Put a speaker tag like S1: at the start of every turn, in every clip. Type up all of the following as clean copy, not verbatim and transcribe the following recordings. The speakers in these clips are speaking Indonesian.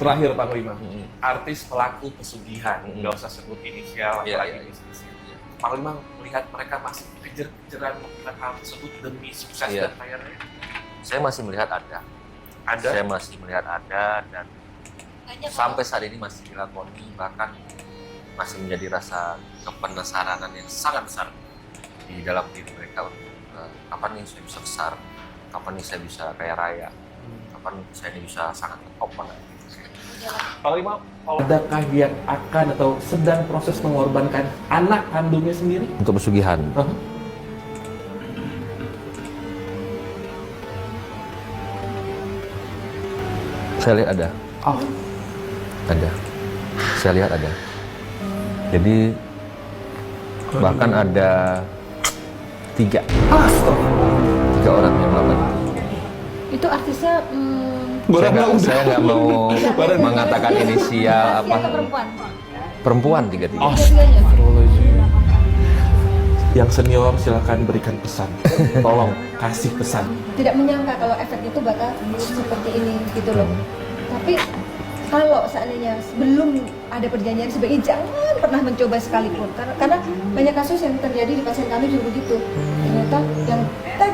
S1: Terakhir Pak Panglima, artis pelaku pesugihan, nggak usah sebut inisial, apalagi bisnisnya. Pak Panglima melihat mereka masih kejar-kejaran melakukan hal tersebut demi sukses dan kaya raya?
S2: Saya masih melihat ada. Saya masih melihat ada dan sampai saat ini masih dilakoni, bahkan masih menjadi rasa kepenasaranan yang sangat besar di dalam diri mereka. Kapan nih saya bisa besar? Kapan nih saya bisa kaya raya? Kapan saya ini bisa sangat top banget?
S1: Pak Panglima, adakah yang akan atau sedang proses mengorbankan anak kandungnya sendiri?
S2: Untuk pesugihan? Saya lihat ada. Ada. Saya lihat ada. Jadi bahkan ada 3 orang yang melakukan
S3: itu. Artisnya
S2: saya nggak mau mengatakan inisial apa. Perempuan 3.
S1: Yang senior silakan berikan pesan. Tolong kasih pesan.
S3: Tidak menyangka kalau efeknya itu bakal seperti ini gitu loh. Tapi kalau seandainya sebelum ada perjanjian sebaiknya jangan pernah mencoba sekalipun, karena banyak kasus yang terjadi di pasien kami juga begitu. Ternyata yang kita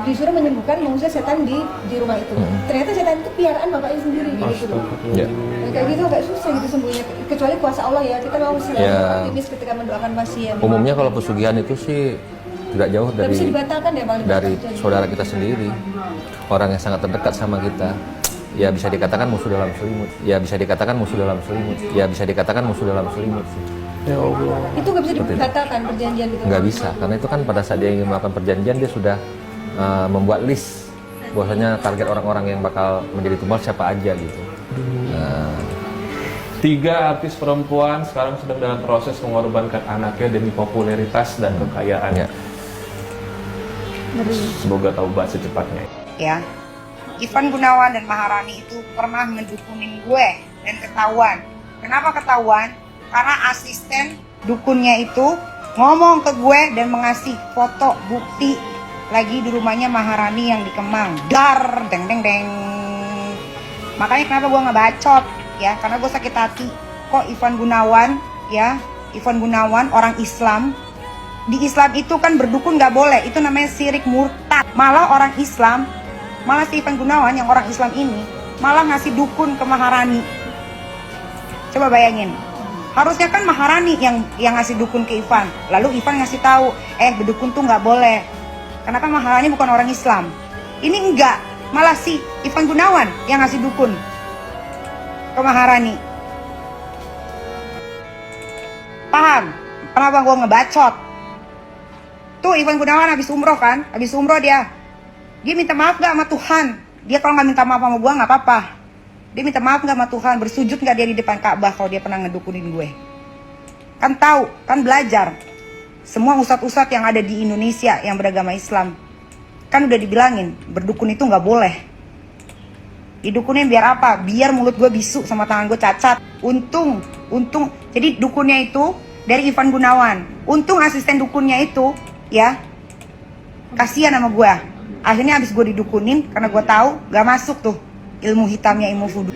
S3: disuruh menyembuhkan mengusir setan di rumah itu. Ternyata setan itu piaraan bapaknya sendiri gitu loh. Nah, kayak gitu agak susah gitu sembuhnya, kecuali kuasa Allah ya. Kita memang selalu optimis ketika mendoakan pasien.
S2: Umumnya kalau pesugihan itu sih tidak jauh dari saudara kita sendiri, orang yang sangat terdekat sama kita. Ya bisa dikatakan musuh dalam selimut. Ya bisa dikatakan musuh dalam selimut. Ya bisa dikatakan musuh dalam selimut.
S1: Ya Allah.
S3: Itu nggak bisa dibatalkan perjanjian itu?
S2: Nggak bisa, karena itu kan pada saat dia ingin melakukan perjanjian dia sudah membuat list bahwasanya target orang-orang yang bakal menjadi tumbal siapa aja gitu.
S1: 3 artis perempuan sekarang sedang dalam proses mengorbankan anaknya demi popularitas dan kekayaan. Semoga taubat secepatnya.
S4: Ya, Ivan Gunawan dan Maharani itu pernah mendukunin gue dan ketahuan. Kenapa ketahuan? Karena asisten dukunnya itu ngomong ke gue dan mengasih foto bukti lagi di rumahnya Maharani yang di Kemang. Dar, deng deng deng. Makanya kenapa gue ngebacot ya? Karena gue sakit hati. Kok Ivan Gunawan ya? Ivan Gunawan orang Islam. Di Islam itu kan berdukun nggak boleh. Itu namanya syirik murtad. Malah orang Islam, malah si Ivan Gunawan yang orang Islam ini malah ngasih dukun ke Maharani. Coba bayangin. Harusnya kan Maharani yang ngasih dukun ke Ivan. Lalu Ivan ngasih tahu, berdukun tuh nggak boleh. Kenapa Maharani bukan orang Islam? Ini enggak. Malah si Ivan Gunawan yang ngasih dukun ke Maharani. Paham? Kenapa gua ngebacot? Tuh Ivan Gunawan habis umroh kan? Habis umroh dia minta maaf gak sama Tuhan? Dia kalau nggak minta maaf sama gue nggak apa-apa. Dia minta maaf gak sama Tuhan? Bersujud gak dia di depan Ka'bah kalau dia pernah ngedukunin gue? Kan tahu, kan belajar. Semua ustadz-ustadz yang ada di Indonesia yang beragama Islam kan udah dibilangin berdukun itu nggak boleh. Didukunin biar apa? Biar mulut gue bisu sama tangan gue cacat. Untung. Jadi dukunnya itu dari Ivan Gunawan. Untung asisten dukunnya itu ya kasihan sama gue. Akhirnya abis gue didukunin karena gue tahu gak masuk tuh ilmu hitamnya, ilmu voodoo.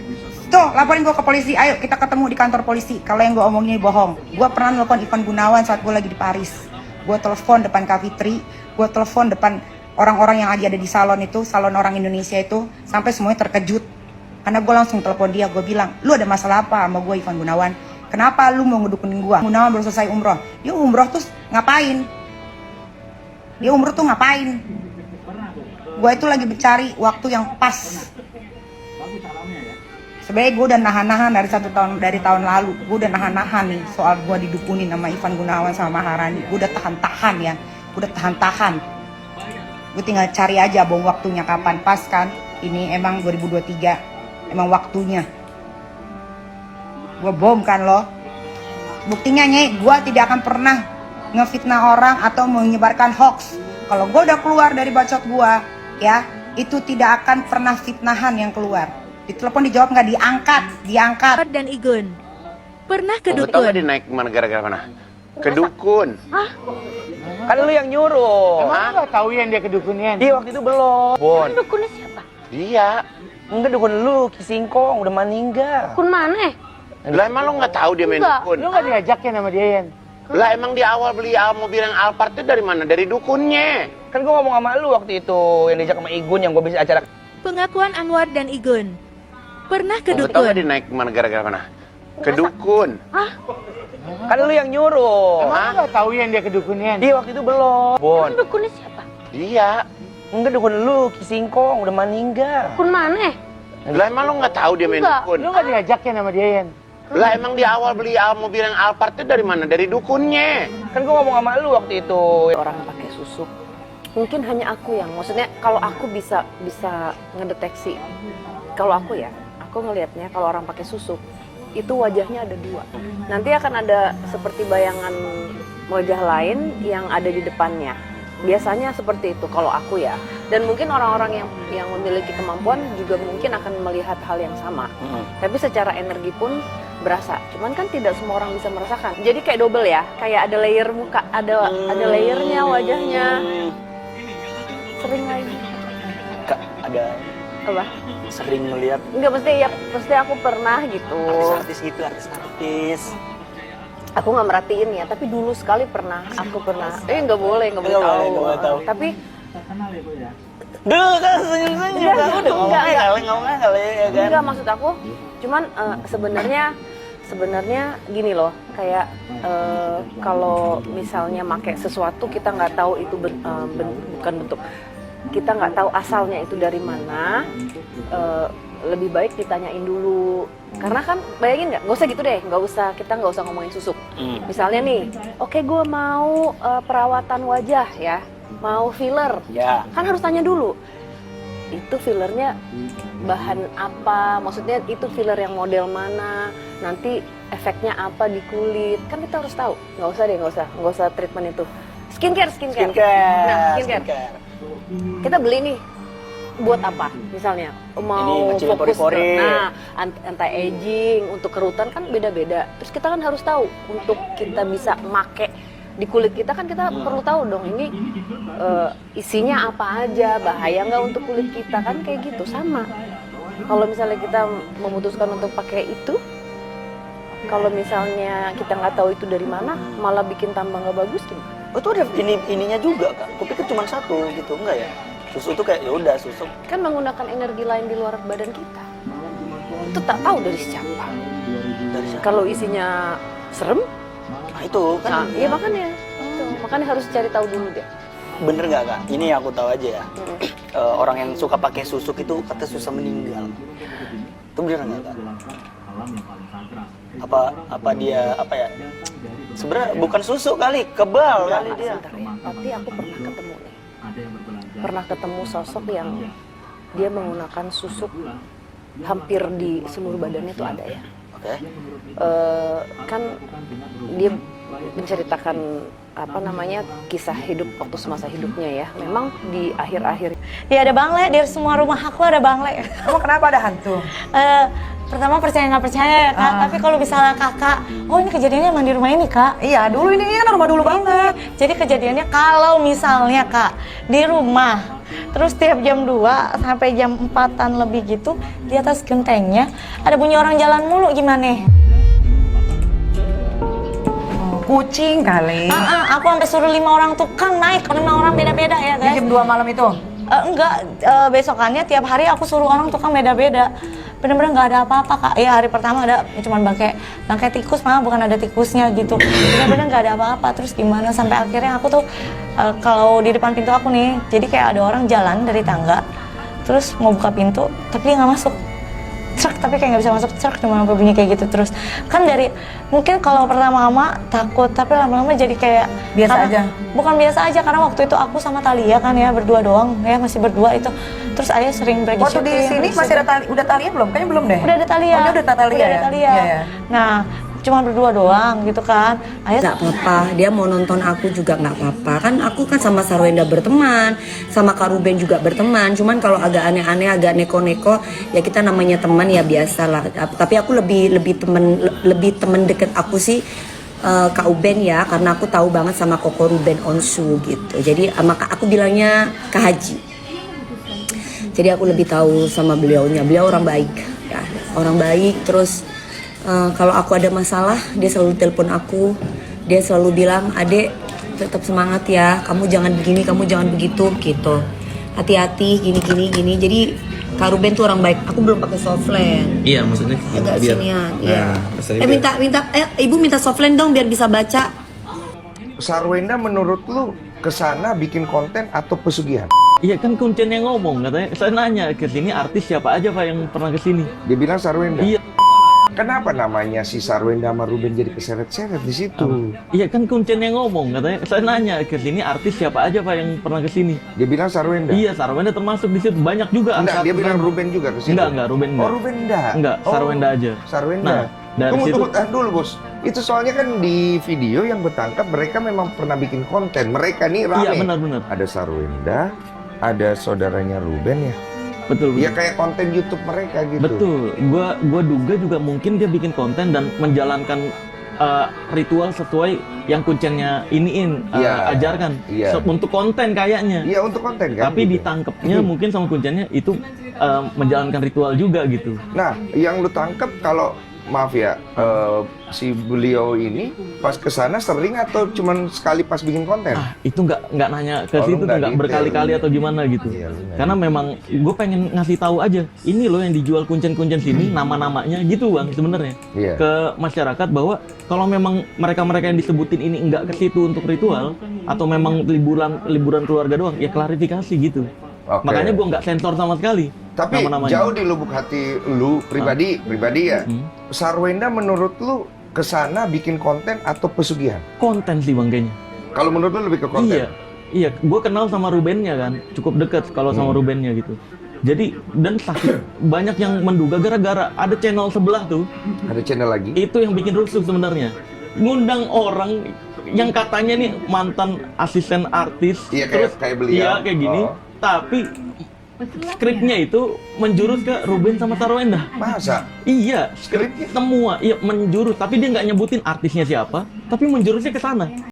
S4: Tuh laporin gue ke polisi, ayo kita ketemu di kantor polisi. Kalau yang gue omongin bohong. Gue pernah nelfon Ivan Gunawan saat gue lagi di Paris. Gue telepon depan Cavitri, gue telepon depan orang-orang yang ada di salon itu, salon orang Indonesia itu, sampai semuanya terkejut. Karena gue langsung telepon dia, gue bilang, lu ada masalah apa sama gue Ivan Gunawan? Kenapa lu mau ngedukunin gue? Gunawan baru selesai umroh. Dia umroh tuh ngapain? Gue itu lagi mencari waktu yang pas. Sebenarnya gue udah nahan-nahan dari tahun lalu. Gue udah nahan-nahan nih soal gue didukunin sama Ivan Gunawan sama Maharani. Gue udah tahan-tahan ya. Gue tinggal cari aja bom waktunya kapan pas kan. Ini emang 2023. Emang waktunya. Gue bom kan lo. Buktinya gue tidak akan pernah ngefitnah orang atau menyebarkan hoax. Kalau gue udah keluar dari bacot gue, ya, itu tidak akan pernah fitnahan yang keluar. Ditelepon dijawab nggak diangkat.
S5: Dan Igun pernah ke dukun.
S6: Tahu nggak dia naik kemana gara-gara mana? Ke dukun.
S5: Hah?
S6: Kan lu yang nyuruh.
S7: Emang nggak tahu yang dia kedukunnya?
S6: Iya waktu itu belum. Bon.
S5: Dukunnya siapa?
S6: Dia. Enggak, dukun lu, Kisingkong udah meninggal.
S7: Kun mana?
S6: Lah emang lu nggak tahu dia main
S7: Enggak.
S6: dukun?
S8: Lu nggak diajakin sama dia, Yan?
S6: Lah emang di awal beli mobil yang Alphard itu dari mana? Dari dukunnya.
S8: Kan gua ngomong sama lu waktu itu, yang diajak sama Igun, yang gua bisa acara.
S5: Pengakuan Anwar dan Igun. Pernah ke
S6: Lu tau gak dia
S5: dukun.
S6: naik kemana gara-gara mana? Ke dukun.
S8: Kan lu yang nyuruh.
S6: Hah?
S8: Emang nggak tahu Yan dia ke dukun, Yan? Iya, waktu itu belum. Bon.
S7: Kun dukunnya siapa?
S6: Iya.
S8: Enggak, dukun lu, Kisingkong udah meninggal.
S7: Kun mana?
S6: Lah emang lu nggak tahu dia main
S7: Enggak.
S6: dukun?
S8: Lu nggak diajakin sama dia, Yan?
S6: Lah emang di awal beli mobil yang Alphard itu dari mana? Dari dukunnya.
S8: Kan gua ngomong sama lu waktu itu.
S9: Orang pakai susuk. Mungkin hanya aku yang, maksudnya kalau aku bisa ngedeteksi. Kalau aku ya, aku ngelihatnya kalau orang pakai susuk itu wajahnya ada dua. Nanti akan ada seperti bayangan wajah lain yang ada di depannya. Biasanya seperti itu kalau aku ya. Dan mungkin orang-orang yang memiliki kemampuan juga mungkin akan melihat hal yang sama. Tapi secara energi pun berasa. Cuman kan tidak semua orang bisa merasakan. Jadi kayak double ya, kayak ada layer muka, ada layernya wajahnya. Sering lagi.
S10: Kak, ada
S9: Apa?
S10: sering melihat
S9: Enggak, pasti aku pernah gitu.
S10: artis-artis gitu, artis-artis.
S9: Aku nggak merhatiin ya, tapi dulu sekali pernah. Aku pernah. Nggak boleh
S10: Nggak boleh tahu.
S9: Tapi
S10: Duh, kan senyum-senyum.
S9: Enggak,
S10: Udah ngomongnya kali ya kan.
S9: enggak, maksud aku. Cuman sebenarnya gini loh, kayak kalau misalnya pakai sesuatu kita nggak tahu itu bukan bentuk, kita nggak tahu asalnya itu dari mana. Lebih baik ditanyain dulu, karena kan bayangin nggak usah gitu deh, kita nggak usah ngomongin susuk. Misalnya nih, oke, gue mau perawatan wajah ya, mau filler,
S10: Ya.
S9: kan harus tanya dulu itu fillernya bahan apa, maksudnya itu filler yang model mana, nanti efeknya apa di kulit, kan kita harus tahu. Nggak usah treatment itu. Skincare. Nah, skincare. Kita beli nih buat apa? Misalnya mau
S10: ngecilin
S9: fokus
S10: pori-pori.
S9: nah anti-aging, untuk kerutan kan beda-beda. Terus kita kan harus tahu untuk kita bisa make di kulit kita, kan kita perlu tahu dong ini isinya apa aja, bahaya nggak untuk kulit kita, kan kayak gitu. Sama kalau misalnya kita memutuskan untuk pakai itu, kalau misalnya kita nggak tahu itu dari mana, malah bikin tambah nggak bagus gimana?
S10: Oh, itu ada ininya juga, Kak. Kupikir cuma satu gitu, enggak ya? Susu tuh kayak ya udah susuk.
S9: Kan menggunakan energi lain di luar badan kita. Itu tak tahu dari siapa.
S10: Dari siapa?
S9: Kalau isinya serem,
S10: Nah, itu kan
S9: nah, iya makanya harus cari tahu dulu deh.
S10: bener nggak, Kak? Ini yang aku tahu aja ya. Orang yang suka pakai susuk itu kata susah meninggal. Itu bener nggak, Kak? Apa dia apa ya? Sebenarnya bukan susuk kali, kebal kali dia.
S9: Sebentar ya. Tapi aku pernah ketemu nih. Pernah ketemu sosok yang dia menggunakan susuk hampir di seluruh badannya tuh ada ya.
S10: Oke.
S9: Kan dia menceritakan kisah hidup waktu semasa hidupnya ya. Memang di akhir-akhir.
S11: Ya ada bangle, di semua rumah aku ada bangle.
S4: Kamu kenapa ada hantu?
S11: Pertama percaya nggak percaya ya kak, tapi kalau misalnya kakak, oh ini kejadiannya emang di rumah ini kak?
S4: Iya, dulu ini kan rumah dulu banget.
S11: Jadi kejadiannya kalau misalnya kak, di rumah, terus tiap jam 2 sampai jam 4-an lebih gitu, di atas gentengnya ada bunyi orang jalan mulu, gimana?
S4: Kucing kali.
S11: Aku sampai suruh 5 orang tukang naik, 5 orang beda-beda ya guys.
S4: Di jam 2 malam itu?
S11: Enggak, besokannya tiap hari aku suruh orang tukang beda-beda. Bener-bener nggak ada apa-apa kak. Ya hari pertama ada cuman bangkai tikus, malah bukan ada tikusnya gitu. Bener-bener nggak ada apa-apa. Terus gimana sampai akhirnya aku tuh kalau di depan pintu aku nih, jadi kayak ada orang jalan dari tangga, terus mau buka pintu, tapi dia nggak masuk. Cerak, tapi kayak nggak bisa masuk, cerak, cuma bunyi kayak gitu terus. Kan dari mungkin kalau pertama-tama takut, tapi lama-lama jadi kayak
S4: Biasa aja?
S11: Bukan biasa aja, karena waktu itu aku sama Thalia kan ya, berdua doang ya, masih berdua itu. Terus ayah sering pergi
S4: Waktu di sini masih ada udah Thalia belum? Kayaknya belum deh.
S11: Udah ada Thalia.
S4: Oh, udah Thalia
S11: Udah
S4: ya?
S11: ada Thalia.
S4: Iya.
S11: Nah, cuma berdua doang gitu kan. Ayah
S12: Nggak apa-apa, dia mau nonton aku juga nggak apa-apa. Kan aku kan sama Sarwenda berteman, sama Kak Ruben juga berteman. Cuman kalau agak aneh-aneh, agak neko-neko, ya kita namanya teman ya biasa lah. Tapi aku lebih temen deket aku sih Kak Ruben ya, karena aku tahu banget sama Koko Ruben Onsu gitu. Jadi maka aku bilangnya Kak Haji. Jadi aku lebih tahu sama beliaunya. Beliau orang baik, ya, orang baik. Terus kalau aku ada masalah, dia selalu telepon aku. Dia selalu bilang, "Adek, tetap semangat ya. Kamu jangan begini, kamu jangan begitu," gitu. Hati-hati, gini. Jadi Kak Ruben tuh orang baik. Aku belum pakai softland.
S2: Iya, maksudnya
S12: Agak
S2: biar-
S12: sinian. Iya.
S2: maksudnya
S12: Ibu minta softland dong biar bisa baca.
S7: Sarwenda menurut lu kesana bikin konten atau pesugihan?
S13: Iya kan kuncen yang ngomong katanya. Saya nanya ke sini artis siapa aja Pak yang pernah ke sini.
S7: Dia bilang Sarwenda.
S13: Iya.
S7: Kenapa namanya si Sarwenda sama Ruben jadi keseret-seret di situ?
S13: Iya kan kuncen yang ngomong katanya. Saya nanya ke sini artis siapa aja Pak yang pernah ke sini.
S7: Dia bilang Sarwenda.
S13: Iya, Sarwenda termasuk di situ. Banyak juga.
S7: Enggak, dia bilang Ruben juga ke situ.
S13: Enggak, Ruben enggak.
S7: Oh, Ruben enggak.
S13: Enggak, Sarwenda aja.
S7: Sarwenda.
S13: Nah, dari situ
S7: Tahan dulu, Bos. Itu soalnya kan di video yang bertangkap mereka memang pernah bikin konten. Mereka nih rame.
S13: Iya, benar.
S7: Ada Sarwenda, ada saudaranya Ruben ya.
S13: Betul.
S7: Ya kayak konten YouTube mereka gitu.
S13: Betul. Gua duga juga mungkin dia bikin konten dan menjalankan ritual sesuai yang kuncennya ajarkan.
S7: Iya.
S13: Untuk konten kayaknya.
S7: Iya, untuk konten kan.
S13: Tapi
S7: gitu.
S13: ditangkapnya mungkin sama kuncennya itu menjalankan ritual juga gitu.
S7: Nah, yang lu tangkep kalau maaf ya, si beliau ini pas kesana sering atau cuman sekali pas bikin konten?
S13: Itu nggak nanya ke
S7: Oh, lu
S13: situ,
S7: nggak
S13: nggak
S7: detail.
S13: berkali-kali atau gimana gitu.
S7: Iya, lu nggak
S13: Karena memang gue pengen ngasih tahu aja, ini loh yang dijual kuncen-kuncen sini, nama-namanya gitu bang sebenarnya.
S7: Iya.
S13: Ke masyarakat bahwa kalau memang mereka-mereka yang disebutin ini nggak ke situ untuk ritual atau memang liburan keluarga doang, ya klarifikasi gitu.
S7: Oke.
S13: Makanya gue nggak sensor sama sekali.
S7: Tapi
S13: nama-namanya.
S7: jauh di lubuk hati lu pribadi ya. Sarwenda menurut lu kesana bikin konten atau pesugihan?
S13: Konten sih bang kayaknya.
S7: Kalau menurut lu lebih ke konten?
S13: Iya, gue kenal sama Rubennya kan, cukup dekat kalau sama Rubennya gitu. Jadi dan banyak yang menduga gara-gara ada channel sebelah tuh.
S7: Ada channel lagi?
S13: Itu yang bikin rusuh sebenarnya. Ngundang orang yang katanya nih mantan asisten artis.
S7: Iya, kayak beliau.
S13: Iya kayak gini.
S7: Oh.
S13: Tapi skripnya itu menjurus ke Ruben sama Sarwenda.
S7: Masa?
S13: Iya, skripnya semua iya menjurus. Tapi dia nggak nyebutin artisnya siapa. Tapi menjurusnya ke sana.